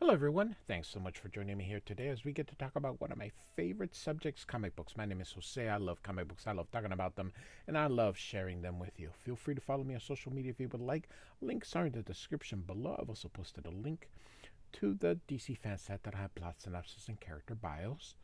Hello, everyone. Thanks so much for joining me here today as we get to talk about one of my favorite subjects, comic books. My name is Jose. I love comic books. I love talking about them, and I love sharing them with you. Feel free to follow me on social media if you would like. Links are in the description below. I've also posted a link to the DC fan set that I have plot synopsis and character bios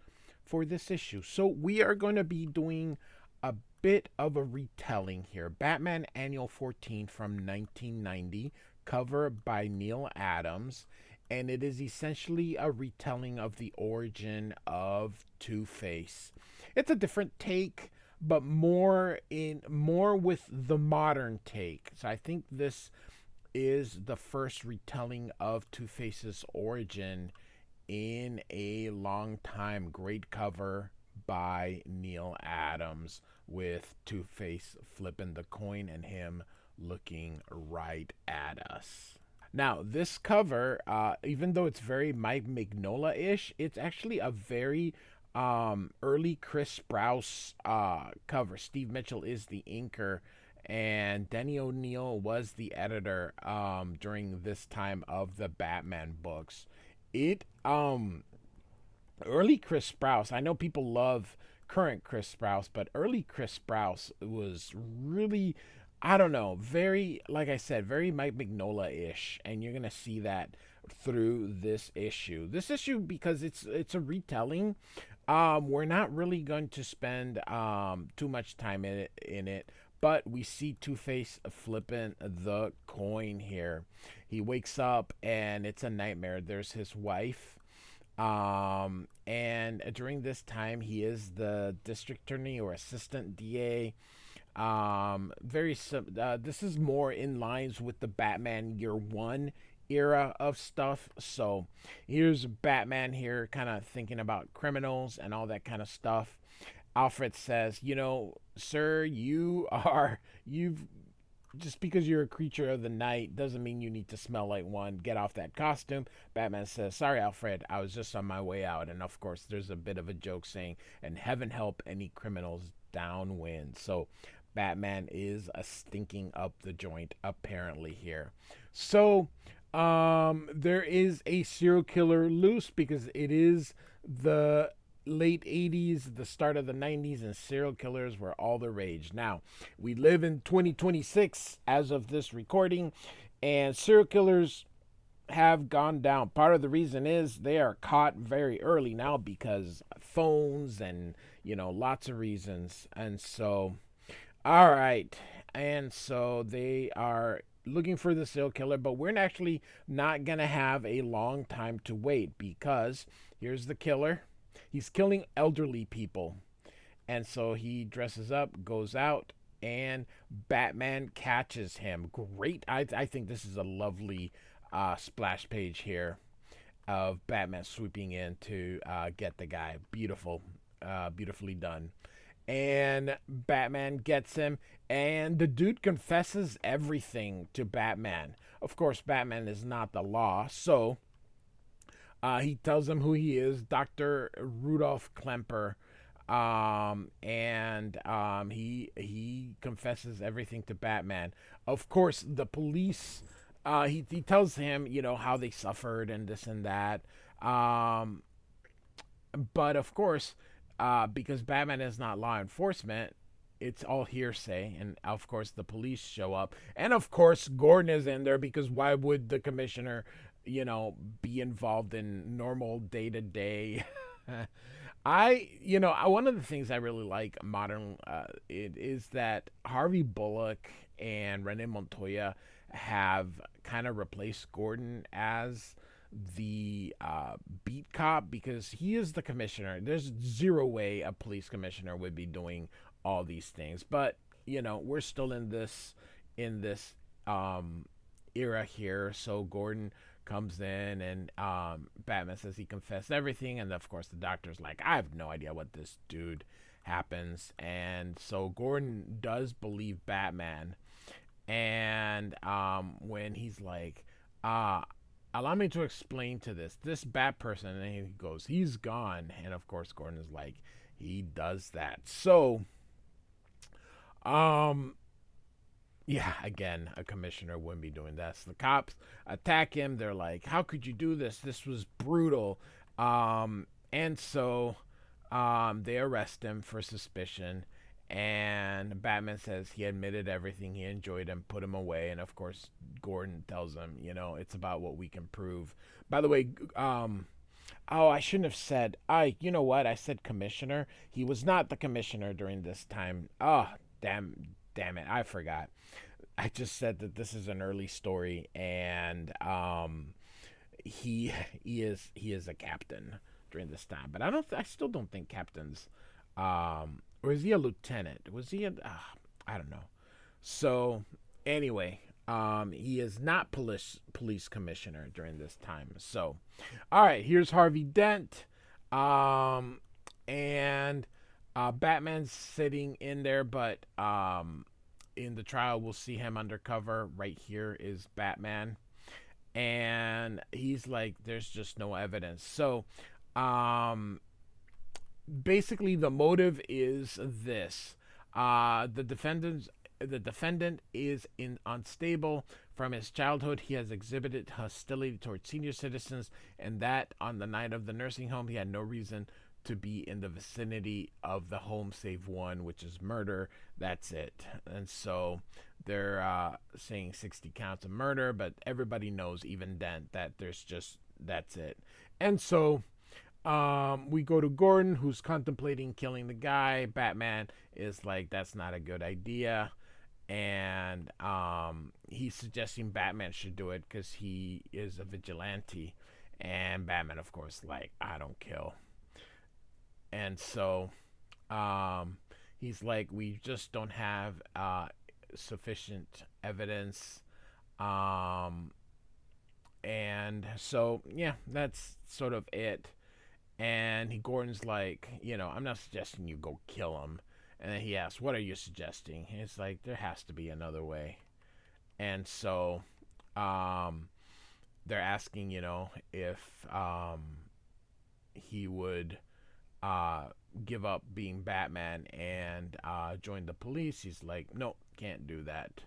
for this issue. So we are going to be doing a bit of a retelling here. Batman Annual 14 from 1990, cover by Neil Adams, and it is essentially a retelling of the origin of Two-Face. It's a different take, but more with the modern take. So I think this is the first retelling of Two-Face's origin in a long time. Great cover by Neil Adams with Two-Face flipping the coin and him looking right at us. Now, this cover, even though it's very Mike Mignola-ish, it's actually a very early Chris Sprouse cover. Steve Mitchell is the inker, and Denny O'Neil was the editor during this time of the Batman books. It early Chris Sprouse. I know people love current Chris Sprouse, but early Chris Sprouse was really, I don't know, very, like I said, very Mike Mignola-ish, and you're gonna see that through this issue. This issue, because it's a retelling. We're not really going to spend too much time in it, but we see Two-Face flipping the coin here. He wakes up and it's a nightmare. There's his wife. And during this time, he is the district attorney or assistant DA. This is more in lines with the Batman Year One era of stuff. So here's Batman here, kind of thinking about criminals and all that kind of stuff. Alfred says, sir, you've just because you're a creature of the night doesn't mean you need to smell like one. Get off that costume. Batman says, sorry, Alfred, I was just on my way out. And of course, there's a bit of a joke saying, and heaven help any criminals downwind. So Batman is stinking up the joint, apparently, here. So there is a serial killer loose because it is the late 80s, the start of the 90s, and serial killers were all the rage. Now, we live in 2026 as of this recording, and serial killers have gone down. Part of the reason is they are caught very early now because phones and, lots of reasons. And so, all right. And so they are looking for the serial killer, but we're actually not going to have a long time to wait because here's the killer. He's killing elderly people. And so he dresses up, goes out, and Batman catches him. Great. I think this is a lovely splash page here of Batman swooping in to get the guy. Beautiful. Beautifully done. And Batman gets him, and the dude confesses everything to Batman. Of course, Batman is not the law, so he tells him who he is, Dr. Rudolph Klemper, and he confesses everything to Batman. Of course, the police, he tells him, how they suffered and this and that. But of course, because Batman is not law enforcement, it's all hearsay, and of course the police show up, and of course Gordon is in there because why would the commissioner, be involved in normal day to day? One of the things I really like modern it is that Harvey Bullock and Renee Montoya have kind of replaced Gordon as the beat cop because he is the commissioner. There's zero way a police commissioner would be doing all these things, but we're still in this era here. So Gordon comes in and Batman says he confessed everything, and of course the doctor's like, I have no idea what this dude happens, and so Gordon does believe Batman, and when he's like, allow me to explain to this Bat person, and he goes, he's gone, and of course Gordon is like, he does that. So Yeah, again, a commissioner wouldn't be doing that. So the cops attack him. They're like, "How could you do this? This was brutal." And so they arrest him for suspicion. And Batman says he admitted everything. He enjoyed him, put him away. And of course, Gordon tells him, it's about what we can prove. By the way, oh, I shouldn't have said. You know what? I said commissioner. He was not the commissioner during this time. Oh, damn it! I forgot. I just said that this is an early story, and he he is a captain during this time. But I still don't think captains. Or is he a lieutenant? Was he a? I don't know. So anyway, he is not police commissioner during this time. So, all right, here's Harvey Dent, and Batman's sitting in there, but in the trial we'll see him undercover. Right here is Batman, and he's like, "There's just no evidence." So, um, basically the motive is this: the defendant is unstable. From his childhood, he has exhibited hostility towards senior citizens, and that on the night of the nursing home, he had no reason to be in the vicinity of the home save one, which is murder. That's it. And so they're saying 60 counts of murder, but everybody knows, even Dent, that that's it. And so we go to Gordon, who's contemplating killing the guy. Batman is like, that's not a good idea. And he's suggesting Batman should do it because he is a vigilante. And Batman, of course, like, I don't kill. And so he's like, we just don't have sufficient evidence. Um, and so, yeah, that's sort of it. And Gordon's like, I'm not suggesting you go kill him. And then he asks, what are you suggesting? And it's like, there has to be another way. And so um, they're asking, if he would uh, give up being Batman and join the police. He's like, no, can't do that.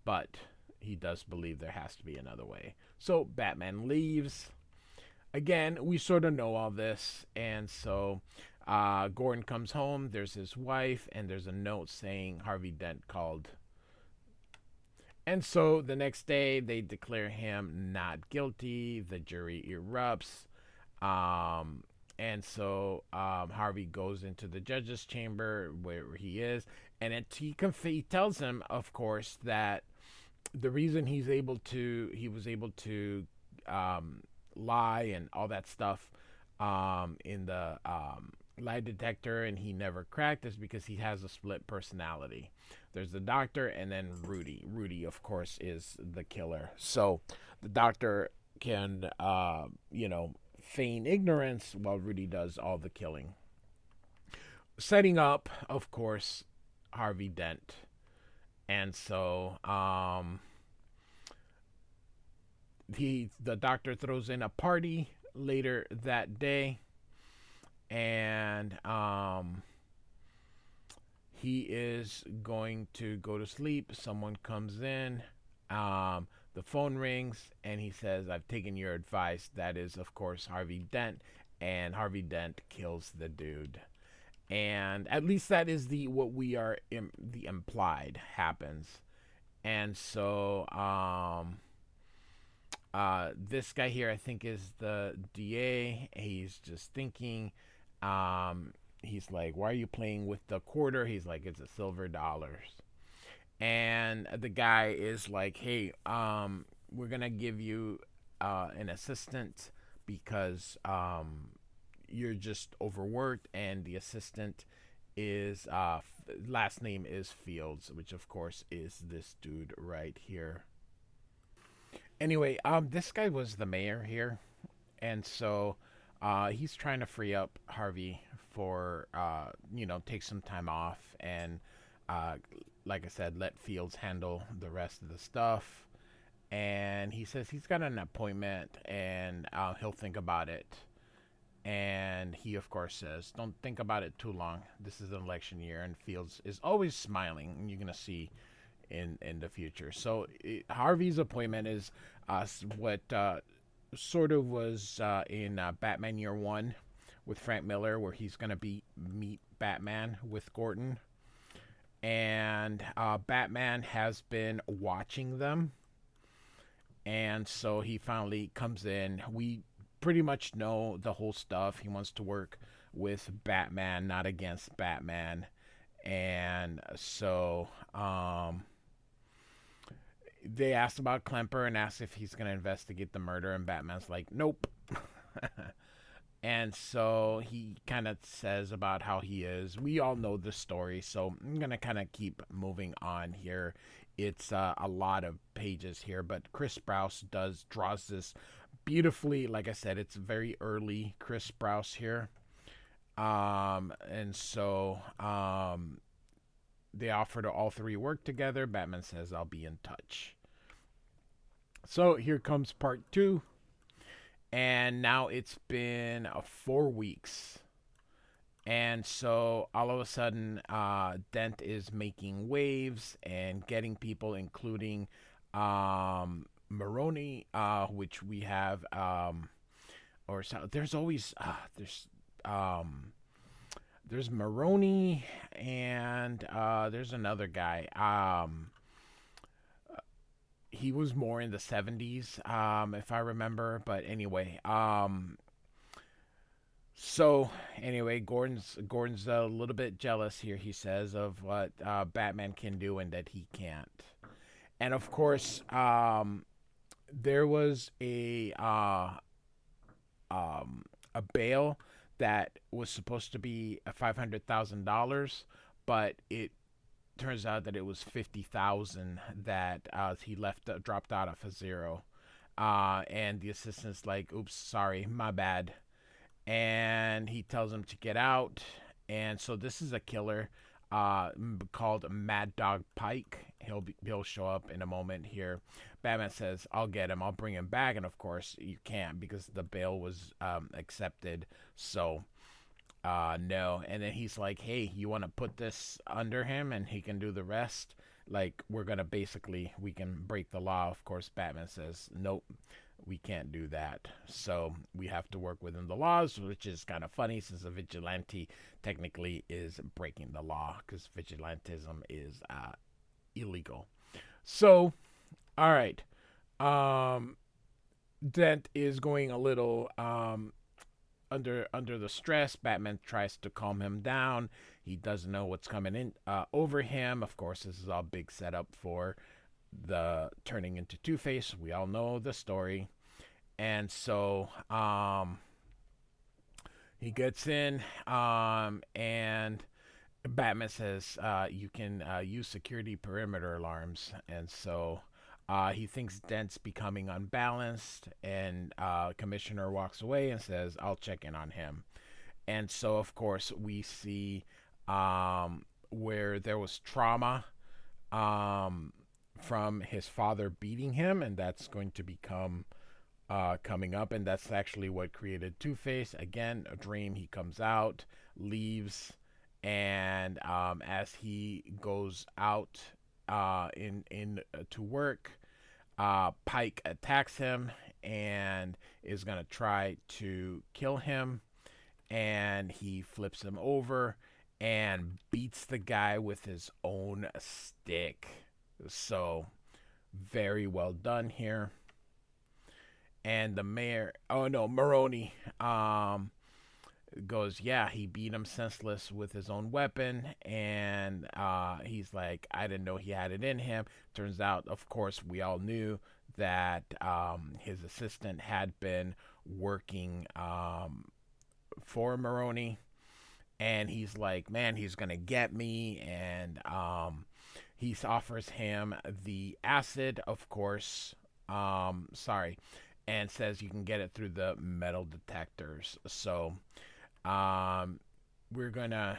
But he does believe there has to be another way. So Batman leaves. Again, we sort of know all this. And so Gordon comes home. There's his wife, and there's a note saying Harvey Dent called. And so the next day, they declare him not guilty. The jury erupts. Um, and so Harvey goes into the judge's chamber where he is. And he tells him, of course, that the reason he was able to um, lie and all that stuff in the lie detector, and he never cracked, is because he has a split personality. There's the doctor, and then Rudy. Rudy, of course, is the killer. So the doctor can, feign ignorance while Rudy does all the killing. Setting up, of course, Harvey Dent. And so the doctor throws in a party later that day, and he is going to go to sleep. Someone comes in. The phone rings, and he says, I've taken your advice. That is, of course, Harvey Dent. And Harvey Dent kills the dude. And at least that is the implied happens. And so this guy here, I think, is the DA. He's just thinking. He's like, why are you playing with the quarter? He's like, it's a silver dollars. And the guy is like, hey, we're going to give you an assistant because you're just overworked. And the assistant is, last name is Fields, which, of course, is this dude right here. Anyway, this guy was the mayor here, and so he's trying to free up Harvey for take some time off and uh, like I said, let Fields handle the rest of the stuff. And he says he's got an appointment and he'll think about it. And he, of course, says, don't think about it too long. This is an election year, and Fields is always smiling. And you're going to see in the future. So Harvey's appointment is what sort of was in Batman Year One with Frank Miller, where he's gonna be meet Batman with Gordon, and Batman has been watching them, and so he finally comes in. We pretty much know the whole stuff. He wants to work with Batman, not against Batman, and so they asked about Klemper and asked if he's going to investigate the murder, and Batman's like, nope. And so he kind of says about how he is. We all know the story, so I'm going to kind of keep moving on here. It's a lot of pages here, but Chris Sprouse draws this beautifully. Like I said, it's very early Chris Sprouse here. And so they offer to all three work together. Batman says, I'll be in touch. So here comes part two. And now it's been 4 weeks. And so all of a sudden, Dent is making waves and getting people, including Moroni, which we have, or so, there's always, there's Moroni, and there's another guy. He was more in the 70s, if I remember. But anyway, so anyway, Gordon's a little bit jealous here. He says of what Batman can do and that he can't. And of course, there was a bail that was supposed to be $500,000, but it turns out that it was 50,000 that he dropped out of a zero. And the assistant's like, "Oops, sorry, my bad." And he tells him to get out. And so this is a killer called Mad Dog Pike. He'll show up in a moment here. Batman says, "I'll get him. I'll bring him back." And of course, you can't because the bail was accepted. So no. And then he's like, "Hey, you want to put this under him and he can do the rest? Like, we can break the law." Of course, Batman says, "Nope, we can't do that. So we have to work within the laws," which is kind of funny since a vigilante technically is breaking the law because vigilantism is illegal. So, all right. Um, Dent is going a little under the stress. Batman tries to calm him down. He doesn't know what's coming in over him. Of course, this is all big setup for the turning into Two-Face. We all know the story. And so he gets in, and Batman says you can use security perimeter alarms. And so he thinks Dent's becoming unbalanced, and Commissioner walks away and says, "I'll check in on him." And so, of course, we see where there was trauma from his father beating him, and that's going to become coming up, and that's actually what created Two-Face. Again, a dream. He comes out, leaves, and as he goes out in to work, Pike attacks him and is gonna try to kill him, and he flips him over and beats the guy with his own stick. So very well done here. And the mayor, oh no, Moroni, goes, yeah, he beat him senseless with his own weapon. And he's like, I didn't know he had it in him. Turns out, of course, we all knew that his assistant had been working for Moroni. And he's like, man, he's going to get me. And he offers him the acid, of course. Sorry. And says you can get it through the metal detectors. So we're gonna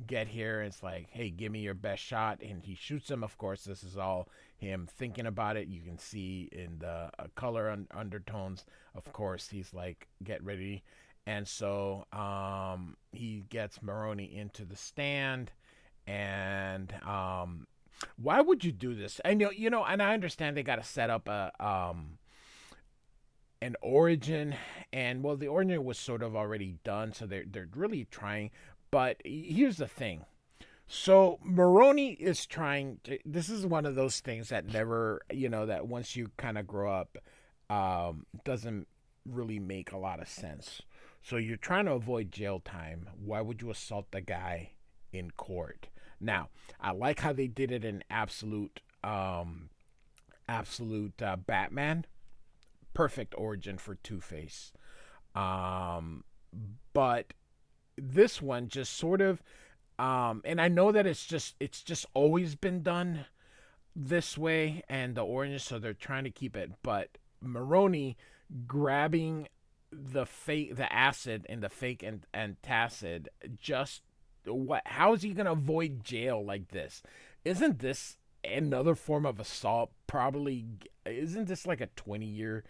get here. It's like, hey, give me your best shot. And he shoots him. Of course, this is all him thinking about it. You can see in the color undertones. Of course, he's like, get ready. And so he gets Moroni into the stand, and Why would you do this? And and I understand they got to set up a an origin, and well, the origin was sort of already done, so they're really trying. But here's the thing. So Moroni is trying to. This is one of those things that never, that once you kind of grow up, doesn't really make a lot of sense. So you're trying to avoid jail time. Why would you assault the guy in court? Now, I like how they did it in absolute Batman. Perfect origin for Two Face. Um, but this one just sort of, and I know that it's just always been done this way, and the orange, so they're trying to keep it. But Moroni grabbing the acid and the fake and tacid, just what? How is he gonna avoid jail like this? Isn't this another form of assault? Probably isn't this like a 20-year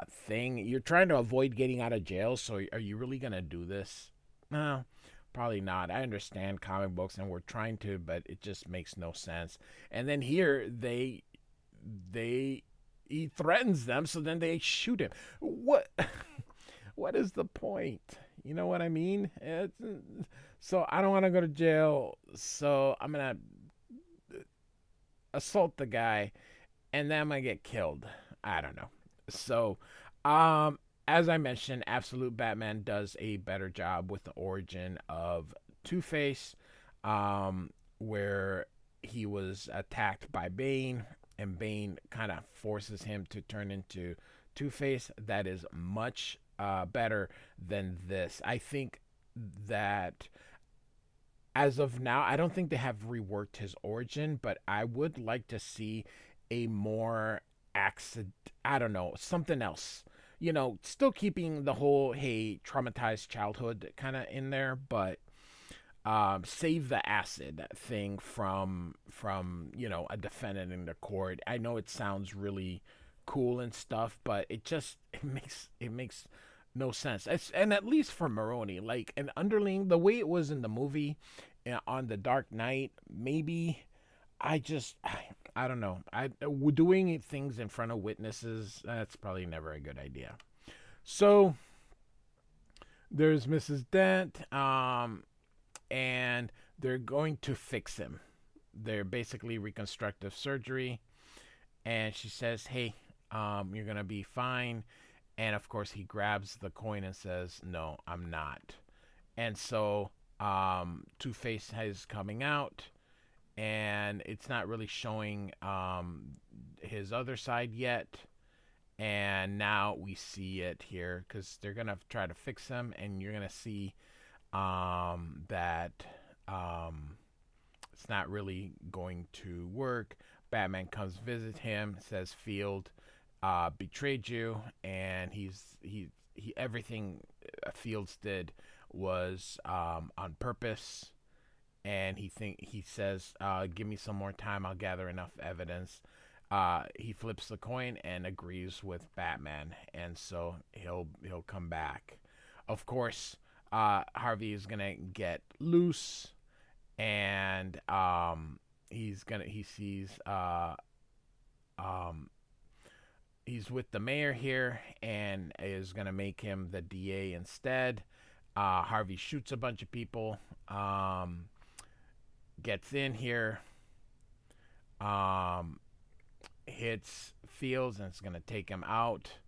thing? You're trying to avoid getting out of jail, so are you really gonna do this? No, probably not. I understand comic books, and we're trying to, but it just makes no sense. And then here they he threatens them, so then they shoot him. What? What is the point? You know what I mean? So I don't want to go to jail, so I'm gonna assault the guy, and then I'm gonna get killed. I don't know. So, as I mentioned, Absolute Batman does a better job with the origin of Two Face, where he was attacked by Bane, and Bane kind of forces him to turn into Two Face. That is much better than this. I think that as of now, I don't think they have reworked his origin, but I would like to see a more accident. I don't know, something else. Still keeping the whole hey traumatized childhood kind of in there, but save the acid thing from a defendant in the court. I know it sounds really cool and stuff, but it makes no sense. And at least for Moroni, like an underling, the way it was in the movie on The Dark Knight, maybe I don't know. Doing things in front of witnesses, that's probably never a good idea. So there's Mrs. Dent, and they're going to fix him. They're basically reconstructive surgery, and she says, "Hey, you're gonna be fine." And of course, he grabs the coin and says, "No, I'm not." And so, Two Face is coming out, and it's not really showing his other side yet. And now we see it here because they're gonna try to fix him, and you're gonna see that it's not really going to work. Batman comes visit him, says Field betrayed you, and he everything Fields did was on purpose. And he says, "Give me some more time. I'll gather enough evidence." He flips the coin and agrees with Batman, and so he'll come back. Of course, Harvey is gonna get loose, and he sees um, he's with the mayor here, and is gonna make him the DA instead. Harvey shoots a bunch of people. Gets in here, um, hits Fields, and it's gonna take him out.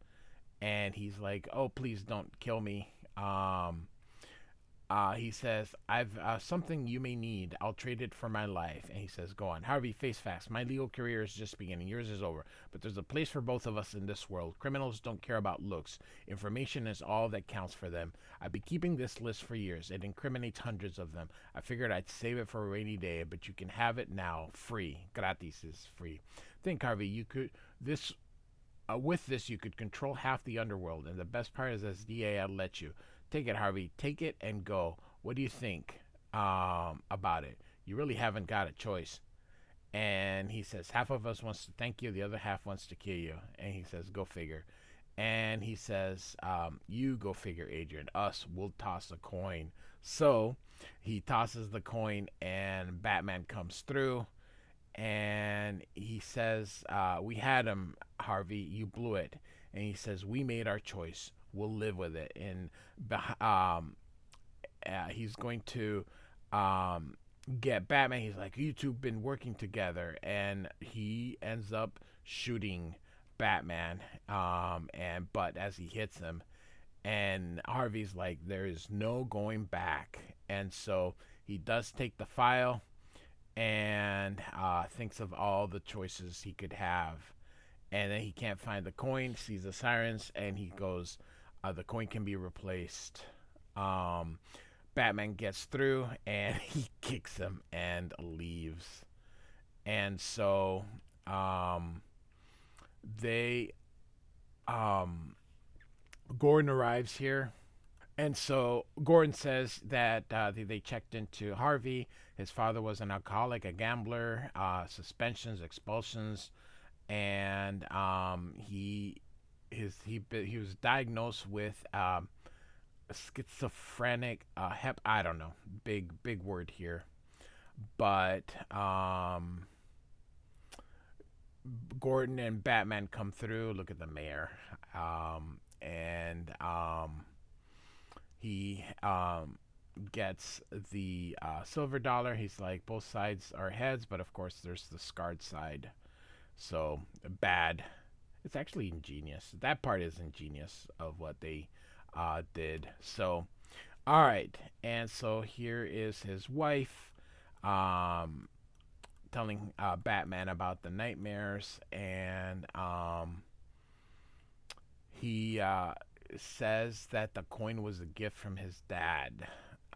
And he's like, "Oh, please don't kill me." He says, "I've something you may need. I'll trade it for my life." And he says, "Go on, Harvey. Face facts. My legal career is just beginning. Yours is over. But there's a place for both of us in this world. Criminals don't care about looks. Information is all that counts for them. I've been keeping this list for years. It incriminates hundreds of them. I figured I'd save it for a rainy day, but you can have it now, free. Gratis is free. Think, Harvey. You could this." With this, you could control half the underworld, and the best part is, as DA, I'd let you. Take it, Harvey. Take it and go. What do you think about it? You really haven't got a choice." And he says, "Half of us wants to thank you, the other half wants to kill you." And he says, "Go figure." And he says, "You go figure, Adrian. Us, we'll toss a coin." So he tosses the coin, and Batman comes through, and he says, "We had him, Harvey. You blew it." And he says, "We made our choice. We'll live with it." And he's going to um, get Batman. He's like, "You two been working together," and he ends up shooting Batman. And but as he hits him, and Harvey's like, "There is no going back," and so he does take the file and thinks of all the choices he could have, and then he can't find the coin. Sees the sirens, and he goes, "The coin can be replaced." Um, Batman gets through and he kicks him and leaves. And so um, they um, Gordon arrives here. And so Gordon says that they checked into Harvey. His father was an alcoholic, a gambler, suspensions, expulsions, and he was diagnosed with schizophrenic I don't know, big word here, but Gordon and Batman come through. Look at the mayor, and he gets the silver dollar. He's like, both sides are heads, but of course there's the scarred side. So bad. It's actually ingenious. That part is ingenious of what they did. So, all right. And so here is his wife telling Batman about the nightmares, and he says that the coin was a gift from his dad.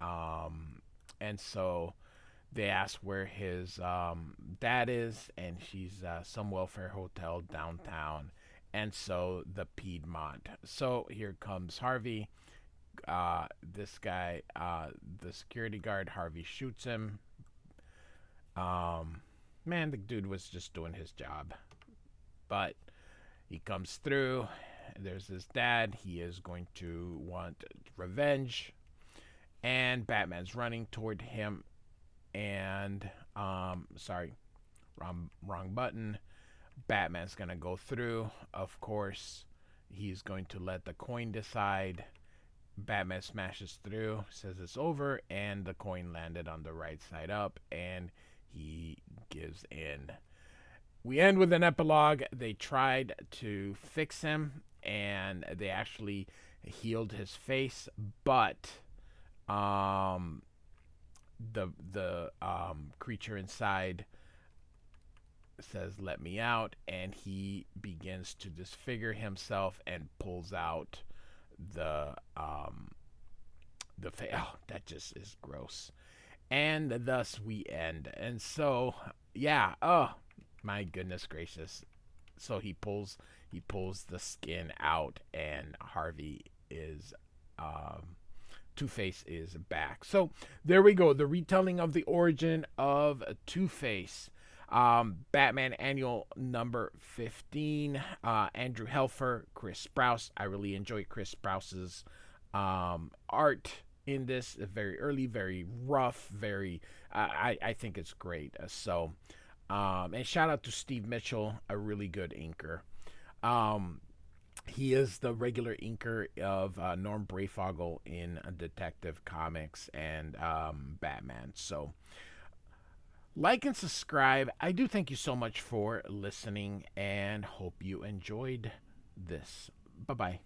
And so they ask where his dad is, and she's some welfare hotel downtown. And so the Piedmont. So here comes Harvey. This guy, the security guard, Harvey shoots him. Man, the dude was just doing his job. But he comes through. There's his dad. He is going to want revenge. And Batman's running toward him. And, sorry, wrong button. Batman's going to go through. Of course, he's going to let the coin decide. Batman smashes through, says it's over, and the coin landed on the right side up, and he gives in. We end with an epilogue. They tried to fix him, and they actually healed his face, but the creature inside says, "Let me out," and he begins to disfigure himself and pulls out the oh, that just is gross. And thus we end. And so yeah, oh my goodness gracious. So he pulls the skin out, and Harvey is Two-Face is back. So there we go, the retelling of the origin of Two-Face. Batman Annual number 15. Andrew Helfer, Chris Sprouse. I really enjoy Chris Sprouse's art in this. Very early, very rough, very. I think it's great. And shout out to Steve Mitchell, a really good inker. He is the regular inker of Norm Brayfogle in Detective Comics and Batman. So like and subscribe. I do thank you so much for listening, and hope you enjoyed this. Bye-bye.